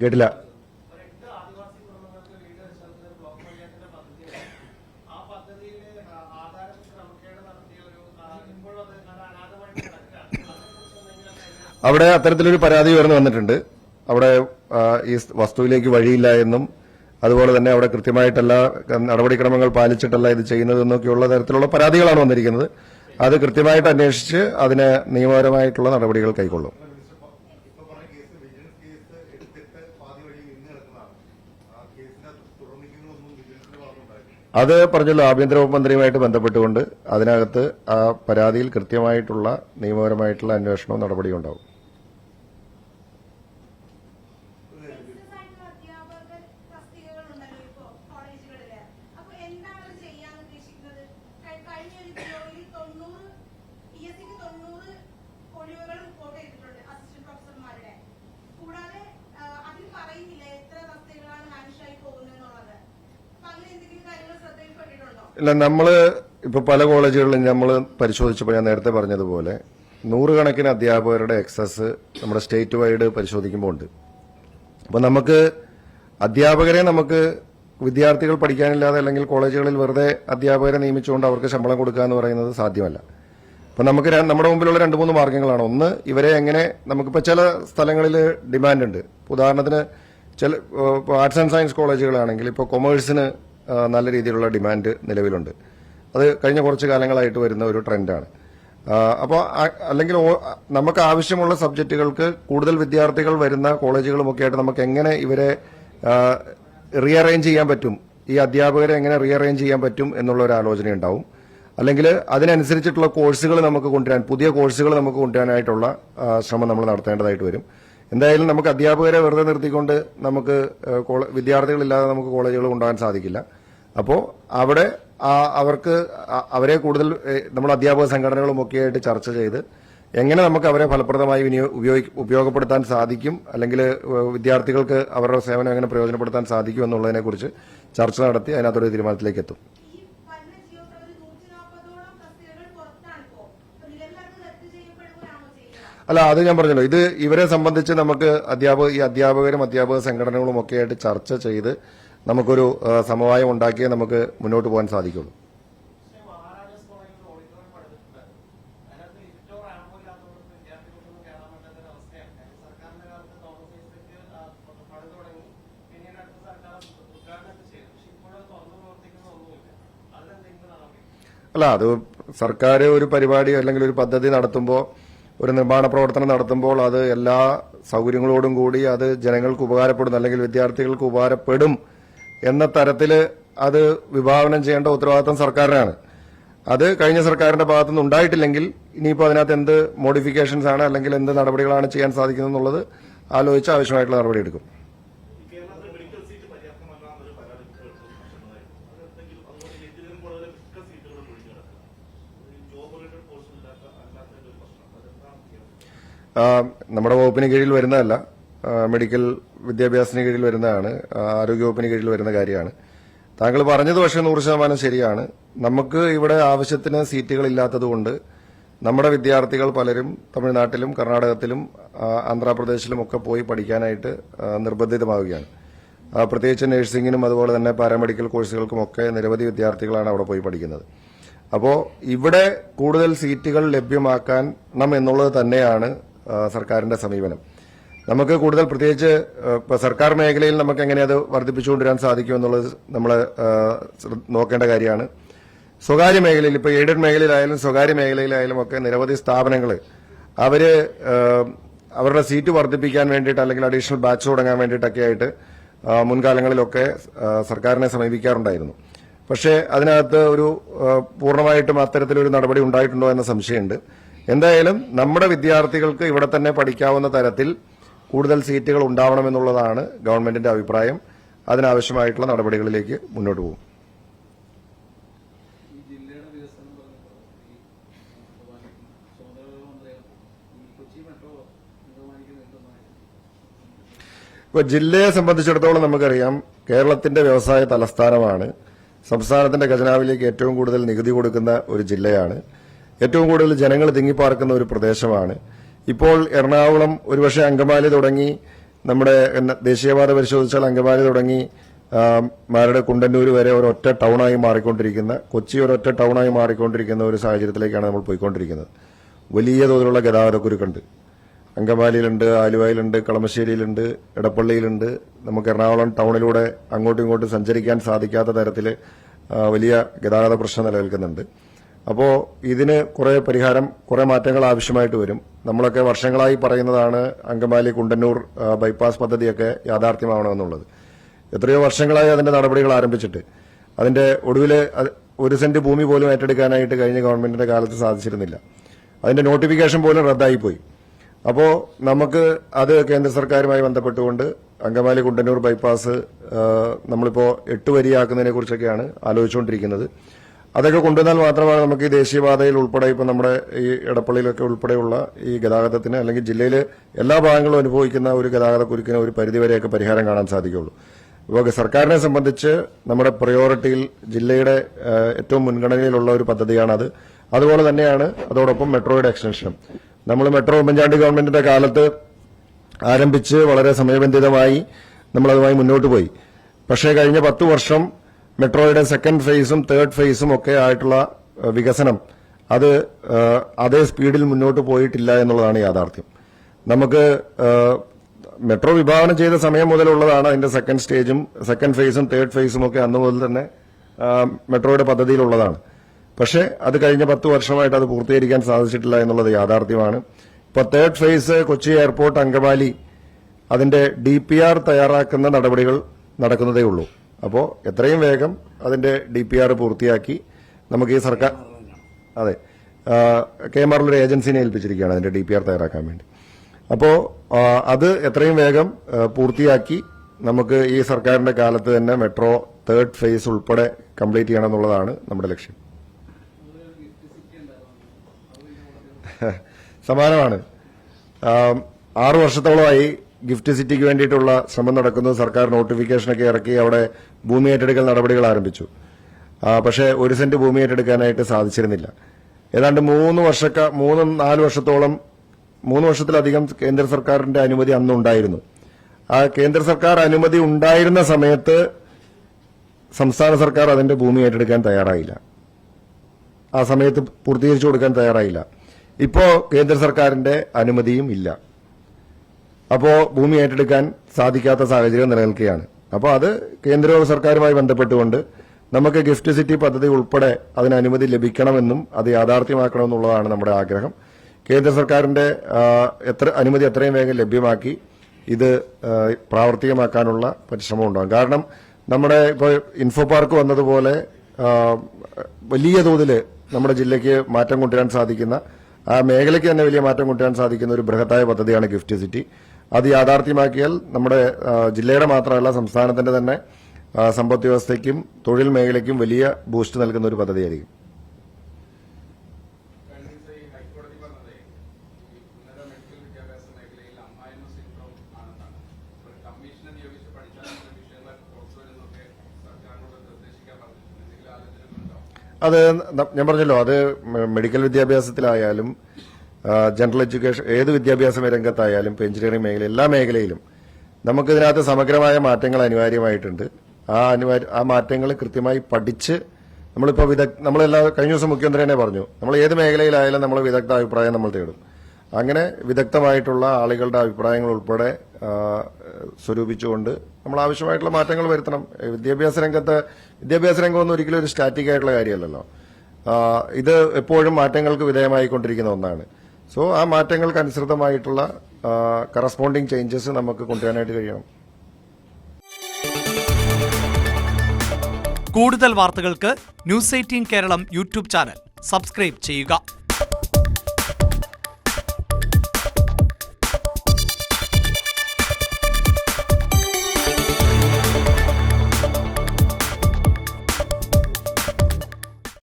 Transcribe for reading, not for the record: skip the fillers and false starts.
കേട്ടില്ല. അവിടെ അത്തരത്തിലൊരു പരാതി ഉയർന്നു വന്നിട്ടുണ്ട്. അവിടെ ഈ വസ്തുവിലേക്ക് വഴിയില്ല എന്നും അതുപോലെ തന്നെ അവിടെ കൃത്യമായിട്ടല്ല നടപടിക്രമങ്ങൾ പാലിച്ചിട്ടല്ല ഇത് ചെയ്യുന്നതെന്നൊക്കെയുള്ള തരത്തിലുള്ള പരാതികളാണ് വന്നിരിക്കുന്നത്. അത് കൃത്യമായിട്ട് അന്വേഷിച്ച് അതിന് നിയമപരമായിട്ടുള്ള നടപടികൾ കൈക്കൊള്ളും. അത് പറഞ്ഞല്ലോ, ആഭ്യന്തര വകുപ്പ് മന്ത്രിയുമായിട്ട് ബന്ധപ്പെട്ടുകൊണ്ട് അതിനകത്ത് ആ പരാതിയിൽ കൃത്യമായിട്ടുള്ള നിയമപരമായിട്ടുള്ള അന്വേഷണവും നടപടിയും ഉണ്ടാവും. ഇല്ല, നമ്മള് ഇപ്പൊ പല കോളേജുകളിലും നമ്മൾ പരിശോധിച്ചപ്പോൾ ഞാൻ നേരത്തെ പറഞ്ഞതുപോലെ 100 കണക്കിന് അധ്യാപകരുടെ എക്സസ് നമ്മുടെ സ്റ്റേറ്റ് വൈഡ് പരിശോധിക്കുമ്പോൾ ഉണ്ട്. അപ്പൊ നമുക്ക് അധ്യാപകരെ നമുക്ക് വിദ്യാർത്ഥികൾ പഠിക്കാനില്ലാതെ അല്ലെങ്കിൽ കോളേജുകളിൽ വെറുതെ അധ്യാപകരെ നിയമിച്ചുകൊണ്ട് അവർക്ക് ശമ്പളം കൊടുക്കുക എന്ന് പറയുന്നത് സാധ്യമല്ല. അപ്പൊ നമുക്ക് നമ്മുടെ മുമ്പിലുള്ള 2-3 മാർഗങ്ങളാണ്. ഒന്ന്, ഇവരെ എങ്ങനെ നമുക്കിപ്പോൾ ചില സ്ഥലങ്ങളിൽ ഡിമാൻഡ് ഉണ്ട്. ഉദാഹരണത്തിന് ചില ആർട്സ് ആൻഡ് സയൻസ് കോളേജുകളാണെങ്കിൽ ഇപ്പോൾ കൊമേഴ്സിന് നല്ല രീതിയിലുള്ള ഡിമാൻഡ് നിലവിലുണ്ട്. അത് കഴിഞ്ഞ കുറച്ച് കാലങ്ങളായിട്ട് വരുന്ന ഒരു ട്രെൻഡാണ്. അപ്പോൾ അല്ലെങ്കിൽ നമുക്ക് ആവശ്യമുള്ള സബ്ജക്റ്റുകൾക്ക് കൂടുതൽ വിദ്യാർത്ഥികൾ വരുന്ന കോളേജുകളുമൊക്കെ ആയിട്ട് നമുക്ക് എങ്ങനെ ഇവരെ റീഅറേഞ്ച് ചെയ്യാൻ പറ്റും, ഈ അധ്യാപകരെ എങ്ങനെ റീഅറേഞ്ച് ചെയ്യാൻ പറ്റും എന്നുള്ള ഒരു ആലോചന ഉണ്ടാവും. അല്ലെങ്കിൽ അതിനനുസരിച്ചിട്ടുള്ള കോഴ്സുകൾ നമുക്ക് കൊണ്ടുവരാൻ, പുതിയ കോഴ്സുകൾ നമുക്ക് കൊണ്ടുവരാനായിട്ടുള്ള ശ്രമം നമ്മൾ നടത്തേണ്ടതായിട്ട് വരും. എന്തായാലും നമുക്ക് അധ്യാപകരെ വെറുതെ നിർത്തിക്കൊണ്ട് നമുക്ക് വിദ്യാർത്ഥികളില്ലാതെ നമുക്ക് കോളേജുകൾ കൊണ്ടുപോകാൻ സാധിക്കില്ല. അപ്പോൾ അവിടെ അവരെ കൂടുതൽ നമ്മൾ അധ്യാപക സംഘടനകളും ഒക്കെയായിട്ട് ചർച്ച ചെയ്ത് എങ്ങനെ നമുക്ക് അവരെ ഫലപ്രദമായി ഉപയോഗപ്പെടുത്താൻ സാധിക്കും, അല്ലെങ്കിൽ വിദ്യാർത്ഥികൾക്ക് അവരുടെ സേവനം എങ്ങനെ പ്രയോജനപ്പെടുത്താൻ സാധിക്കും എന്നുള്ളതിനെക്കുറിച്ച് ചർച്ച നടത്തി അതിനകത്തൊരു തീരുമാനത്തിലേക്ക് എത്തും. അല്ല, അത് ഞാൻ പറഞ്ഞല്ലോ, ഇത് ഇവരെ സംബന്ധിച്ച് നമുക്ക് ഈ അധ്യാപകരും അധ്യാപക സംഘടനകളും ഒക്കെ ആയിട്ട് ചർച്ച ചെയ്ത് നമുക്കൊരു സമവായം ഉണ്ടാക്കിയേ നമുക്ക് മുന്നോട്ട് പോകാൻ സാധിക്കുള്ളൂ. അല്ല, അത് സർക്കാർ ഒരു പരിപാടി അല്ലെങ്കിൽ ഒരു പദ്ധതി നടത്തുമ്പോൾ, ഒരു നിർമ്മാണ പ്രവർത്തനം നടത്തുമ്പോൾ അത് എല്ലാ സൗകര്യങ്ങളോടും കൂടി അത് ജനങ്ങൾക്ക് ഉപകാരപ്പെടും അല്ലെങ്കിൽ വിദ്യാർത്ഥികൾക്ക് ഉപകാരപ്പെടും എന്ന തരത്തിൽ അത് വിഭാവനം ചെയ്യേണ്ട ഉത്തരവാദിത്തം സർക്കാരിനാണ്. അത് കഴിഞ്ഞ സർക്കാരിന്റെ ഭാഗത്തുനിന്ന് ഉണ്ടായിട്ടില്ലെങ്കിൽ ഇനിയിപ്പോൾ അതിനകത്ത് എന്ത് മോഡിഫിക്കേഷൻസ് ആണ് അല്ലെങ്കിൽ എന്ത് നടപടികളാണ് ചെയ്യാൻ സാധിക്കുന്നത് എന്നുള്ളത് ആലോചിച്ച് ആവശ്യമായിട്ടുള്ള നടപടി എടുക്കും. നമ്മുടെ വകുപ്പിന് കീഴിൽ വരുന്നതല്ല, മെഡിക്കൽ വിദ്യാഭ്യാസത്തിന് കീഴിൽ വരുന്നതാണ്, ആരോഗ്യവകുപ്പിന് കീഴിൽ വരുന്ന കാര്യമാണ്. താങ്കൾ പറഞ്ഞത് പക്ഷേ 100% ശരിയാണ്. നമുക്ക് ഇവിടെ ആവശ്യത്തിന് സീറ്റുകൾ ഇല്ലാത്തതുകൊണ്ട് നമ്മുടെ വിദ്യാർത്ഥികൾ പലരും തമിഴ്നാട്ടിലും കർണാടകത്തിലും ആന്ധ്രാപ്രദേശിലും ഒക്കെ പോയി പഠിക്കാനായിട്ട് നിർബന്ധിതമാവുകയാണ്. പ്രത്യേകിച്ച് നഴ്സിംഗിനും അതുപോലെ തന്നെ പാരാമെഡിക്കൽ കോഴ്സുകൾക്കുമൊക്കെ നിരവധി വിദ്യാർത്ഥികളാണ് അവിടെ പോയി പഠിക്കുന്നത്. അപ്പോൾ ഇവിടെ കൂടുതൽ സീറ്റുകൾ ലഭ്യമാക്കണം എന്നുള്ളത് തന്നെയാണ് സർക്കാരിന്റെ സമീപനം. നമുക്ക് കൂടുതൽ പ്രത്യേകിച്ച് സർക്കാർ മേഖലയിൽ നമുക്ക് എങ്ങനെ അത് വർദ്ധിപ്പിച്ചുകൊണ്ടുവരാൻ സാധിക്കും എന്നുള്ളത് നമ്മൾ നോക്കേണ്ട കാര്യമാണ്. സ്വകാര്യ മേഖലയിൽ, ഇപ്പോൾ എയ്ഡഡ് മേഖലയിലായാലും സ്വകാര്യ മേഖലയിലായാലും ഒക്കെ നിരവധി സ്ഥാപനങ്ങൾ അവരുടെ സീറ്റ് വർദ്ധിപ്പിക്കാൻ വേണ്ടിയിട്ട് അല്ലെങ്കിൽ അഡീഷണൽ ബാച്ച് തുടങ്ങാൻ വേണ്ടിയിട്ടൊക്കെ ആയിട്ട് മുൻകാലങ്ങളിലൊക്കെ സർക്കാരിനെ സമീപിക്കാറുണ്ടായിരുന്നു. പക്ഷേ അതിനകത്ത് ഒരു പൂർണ്ണമായിട്ടും അത്തരത്തിലൊരു നടപടി ഉണ്ടായിട്ടുണ്ടോ എന്ന സംശയമുണ്ട്. എന്തായാലും നമ്മുടെ വിദ്യാർത്ഥികൾക്ക് ഇവിടെ തന്നെ പഠിക്കാവുന്ന തരത്തിൽ കൂടുതൽ സീറ്റുകൾ ഉണ്ടാവണമെന്നുള്ളതാണ് ഗവൺമെന്റിന്റെ അഭിപ്രായം. അതിനാവശ്യമായിട്ടുള്ള നടപടികളിലേക്ക് മുന്നോട്ട് പോകും. ഇപ്പോൾ ജില്ലയെ സംബന്ധിച്ചിടത്തോളം നമുക്കറിയാം, കേരളത്തിന്റെ വ്യവസായ തലസ്ഥാനമാണ്. സംസ്ഥാനത്തിന്റെ ഖജനാവിലേക്ക് ഏറ്റവും കൂടുതൽ നികുതി കൊടുക്കുന്ന ഒരു ജില്ലയാണ്. ഏറ്റവും കൂടുതൽ ജനങ്ങൾ തിങ്ങിപ്പാർക്കുന്ന ഒരു പ്രദേശമാണ്. ഇപ്പോൾ എറണാകുളം, ഒരുപക്ഷെ അങ്കമാലി തുടങ്ങി നമ്മുടെ ദേശീയപാത പരിശോധിച്ചാൽ അങ്കമാലി തുടങ്ങി മാരുടെ കുണ്ടന്നൂർ വരെ ഒരൊറ്റ ടൗണായി മാറിക്കൊണ്ടിരിക്കുന്ന, കൊച്ചി ഒരൊറ്റ ടൗണായി മാറിക്കൊണ്ടിരിക്കുന്ന ഒരു സാഹചര്യത്തിലേക്കാണ് നമ്മൾ പോയിക്കൊണ്ടിരിക്കുന്നത്. വലിയ തോതിലുള്ള ഗതാഗതക്കുരുക്കുണ്ട്. അങ്കമാലിയിലുണ്ട്, ആലുവയിലുണ്ട്, കളമശ്ശേരിയിലുണ്ട്, എടപ്പള്ളിയിലുണ്ട്. നമുക്ക് എറണാകുളം ടൗണിലൂടെ അങ്ങോട്ടും ഇങ്ങോട്ടും സഞ്ചരിക്കാൻ സാധിക്കാത്ത തരത്തിൽ വലിയ ഗതാഗത പ്രശ്നം നിലനിൽക്കുന്നുണ്ട്. അപ്പോൾ ഇതിന് കുറെ മാറ്റങ്ങൾ ആവശ്യമായിട്ട് വരും. നമ്മളൊക്കെ വർഷങ്ങളായി പറയുന്നതാണ് അങ്കമാലി കുണ്ടന്നൂർ ബൈപ്പാസ് പദ്ധതിയൊക്കെ യാഥാർത്ഥ്യമാവണമെന്നുള്ളത്. എത്രയോ വർഷങ്ങളായി അതിന്റെ നടപടികൾ ആരംഭിച്ചിട്ട് അതിന്റെ ഒടുവിൽ 1 സെന്റ് ഭൂമി പോലും ഏറ്റെടുക്കാനായിട്ട് കഴിഞ്ഞ ഗവൺമെന്റിന്റെ കാലത്ത് സാധിച്ചിരുന്നില്ല. അതിന്റെ നോട്ടിഫിക്കേഷൻ പോലും റദ്ദായിപ്പോയി. അപ്പോൾ നമുക്ക് അത് കേന്ദ്ര സർക്കാരുമായി ബന്ധപ്പെട്ടുകൊണ്ട് അങ്കമാലി കുണ്ടന്നൂർ ബൈപ്പാസ് നമ്മളിപ്പോൾ 8 വരിയാക്കുന്നതിനെ കുറിച്ചൊക്കെയാണ് ആലോചിച്ചുകൊണ്ടിരിക്കുന്നത്. അതൊക്കെ കൊണ്ടുവന്നാൽ മാത്രമാണ് നമുക്ക് ഈ ദേശീയപാതയിൽ ഉൾപ്പെടെ ഇപ്പം നമ്മുടെ ഈ എടപ്പള്ളിയിലൊക്കെ ഉൾപ്പെടെയുള്ള ഈ ഗതാഗതത്തിന്, അല്ലെങ്കിൽ ജില്ലയിലെ എല്ലാ ഭാഗങ്ങളും അനുഭവിക്കുന്ന ഒരു ഗതാഗത കുരുക്കിന് ഒരു പരിധിവരെയൊക്കെ പരിഹാരം കാണാൻ സാധിക്കുള്ളൂ. ഇപ്പോൾ സർക്കാരിനെ സംബന്ധിച്ച് നമ്മുടെ പ്രയോറിറ്റിയിൽ ജില്ലയുടെ ഏറ്റവും മുൻഗണനയിലുള്ള ഒരു പദ്ധതിയാണത്. അതുപോലെ തന്നെയാണ് അതോടൊപ്പം മെട്രോയുടെ എക്സ്റ്റൻഷനും. നമ്മൾ മെട്രോ ഉമ്മൻചാണ്ടി ഗവൺമെന്റിന്റെ കാലത്ത് ആരംഭിച്ച് വളരെ സമയബന്ധിതമായി നമ്മളതുമായി മുന്നോട്ട് പോയി. പക്ഷേ കഴിഞ്ഞ 10 വർഷം മെട്രോയുടെ സെക്കൻഡ് ഫേസും തേർഡ് ഫേസും ഒക്കെ ആയിട്ടുള്ള വികസനം അത് അതേ സ്പീഡിൽ മുന്നോട്ട് പോയിട്ടില്ല എന്നുള്ളതാണ് യാഥാർത്ഥ്യം. നമുക്ക് മെട്രോ വിഭാവനം ചെയ്ത സമയം മുതലുള്ളതാണ് അതിന്റെ സെക്കൻഡ് സ്റ്റേജും സെക്കൻഡ് ഫേസും തേർഡ് ഫേസും ഒക്കെ അന്ന് മുതൽ തന്നെ മെട്രോയുടെ പദ്ധതിയിലുള്ളതാണ്. പക്ഷേ അത് കഴിഞ്ഞ 10 വർഷമായിട്ട് അത് പൂർത്തീകരിക്കാൻ സാധിച്ചിട്ടില്ല എന്നുള്ളത് യാഥാർത്ഥ്യമാണ്. ഇപ്പൊ third phase Kochi airport Angamaly അതിന്റെ DPR തയ്യാറാക്കുന്ന നടപടികൾ നടക്കുന്നതേ ഉള്ളൂ. അപ്പോൾ എത്രയും വേഗം അതിന്റെ DPR പൂർത്തിയാക്കി നമുക്ക് ഈ സർക്കാർ KMR ഒരു ഏജൻസിനെ ഏൽപ്പിച്ചിരിക്കുകയാണ് അതിന്റെ DPR തയ്യാറാക്കാൻ വേണ്ടി. അപ്പോൾ അത് എത്രയും വേഗം പൂർത്തിയാക്കി നമുക്ക് ഈ സർക്കാരിന്റെ കാലത്ത് തന്നെ മെട്രോ തേർഡ് ഫേസ് ഉൾപ്പെടെ കംപ്ലീറ്റ് ചെയ്യണം എന്നുള്ളതാണ് നമ്മുടെ ലക്ഷ്യം. സമാനമാണ്. 6 വർഷത്തോളമായി ഗിഫ്റ്റ് സിറ്റിക്ക് വേണ്ടിയിട്ടുള്ള ശ്രമം നടക്കുന്നു. സർക്കാർ നോട്ടിഫിക്കേഷനൊക്കെ ഇറക്കി അവിടെ ഭൂമി ഏറ്റെടുക്കൽ നടപടികൾ ആരംഭിച്ചു. പക്ഷേ 1 സെന്റ് ഭൂമി ഏറ്റെടുക്കാനായിട്ട് സാധിച്ചിരുന്നില്ല. ഏതാണ്ട് 3-4 വർഷത്തോളം 3 വർഷത്തിലധികം കേന്ദ്ര സർക്കാരിന്റെ അനുമതി അന്നുണ്ടായിരുന്നു. ആ കേന്ദ്ര സർക്കാർ അനുമതി ഉണ്ടായിരുന്ന സമയത്ത് സംസ്ഥാന സർക്കാർ അതിന്റെ ഭൂമി ഏറ്റെടുക്കാൻ തയ്യാറായില്ല. ആ സമയത്ത് പൂർത്തീകരിച്ചു കൊടുക്കാൻ തയ്യാറായില്ല. ഇപ്പോ കേന്ദ്ര സർക്കാരിന്റെ അനുമതിയും ഇല്ല. അപ്പോ ഭൂമി ഏറ്റെടുക്കാൻ സാധിക്കാത്ത സാഹചര്യം നിലനിൽക്കുകയാണ്. അപ്പോൾ അത് കേന്ദ്ര സർക്കാരുമായി ബന്ധപ്പെട്ടുകൊണ്ട് നമുക്ക് ഗിഫ്റ്റ് സിറ്റി പദ്ധതി ഉൾപ്പെടെ അതിന് അനുമതി ലഭിക്കണമെന്നും അത് യാഥാർത്ഥ്യമാക്കണമെന്നുള്ളതാണ് നമ്മുടെ ആഗ്രഹം. കേന്ദ്ര സർക്കാരിന്റെ അനുമതി എത്രയും വേഗം ലഭ്യമാക്കി ഇത് പ്രാവർത്തികമാക്കാനുള്ള പരിശ്രമം ഉണ്ടാകും. കാരണം നമ്മുടെ ഇപ്പോൾ ഇൻഫോ പാർക്ക് വന്നതുപോലെ വലിയ തോതിൽ നമ്മുടെ ജില്ലയ്ക്ക് മാറ്റം കൊണ്ടുവരാൻ സാധിക്കുന്ന, ആ മേഖലയ്ക്ക് തന്നെ വലിയ മാറ്റം കൊണ്ടുവരാൻ സാധിക്കുന്ന ഒരു ബൃഹത്തായ പദ്ധതിയാണ് ഗിഫ്റ്റ് സിറ്റി. അത് യാഥാർത്ഥ്യമാക്കിയാൽ നമ്മുടെ ജില്ലയുടെ മാത്രമല്ല സംസ്ഥാനത്തിന്റെ തന്നെ സമ്പദ് വ്യവസ്ഥയ്ക്കും തൊഴിൽ മേഖലയ്ക്കും വലിയ ബൂസ്റ്റ് നൽകുന്ന ഒരു പദ്ധതിയായിരിക്കും. അത് ഞാൻ പറഞ്ഞല്ലോ, അത് മെഡിക്കൽ വിദ്യാഭ്യാസത്തിലായാലും ജനറൽ എഡ്യൂക്കേഷൻ, ഏത് വിദ്യാഭ്യാസ രംഗത്തായാലും ഇപ്പോൾ എഞ്ചിനീയറിംഗ് മേഖല, എല്ലാ മേഖലയിലും നമുക്കിതിനകത്ത് സമഗ്രമായ മാറ്റങ്ങൾ അനിവാര്യമായിട്ടുണ്ട്. ആ മാറ്റങ്ങൾ കൃത്യമായി പഠിച്ച് നമ്മളിപ്പോൾ നമ്മളെല്ലാം കഴിഞ്ഞ ദിവസം മുഖ്യമന്ത്രി തന്നെ പറഞ്ഞു, നമ്മൾ ഏത് മേഖലയിലായാലും നമ്മൾ വിദഗ്ധ അഭിപ്രായം നമ്മൾ തേടും. അങ്ങനെ വിദഗ്ധമായിട്ടുള്ള ആളുകളുടെ അഭിപ്രായങ്ങൾ ഉൾപ്പെടെ സ്വരൂപിച്ചുകൊണ്ട് നമ്മൾ ആവശ്യമായിട്ടുള്ള മാറ്റങ്ങൾ വരുത്തണം. വിദ്യാഭ്യാസ രംഗമൊന്നും ഒരിക്കലും ഒരു സ്റ്റാറ്റിക് ആയിട്ടുള്ള കാര്യമല്ലല്ലോ. ഇത് എപ്പോഴും മാറ്റങ്ങൾക്ക് വിധേയമായിക്കൊണ്ടിരിക്കുന്ന ഒന്നാണ്. സോ ആ മാറ്റങ്ങൾക്ക് അനുസൃതമായിട്ടുള്ള കറസ്പോണ്ടിങ് ചേഞ്ചസ് നമുക്ക് കൊണ്ടുവരാനായിട്ട് കഴിയണം. കൂടുതൽ വാർത്തകൾക്ക് news 18 Keralam YouTube channel subscribe ചെയ്യുക.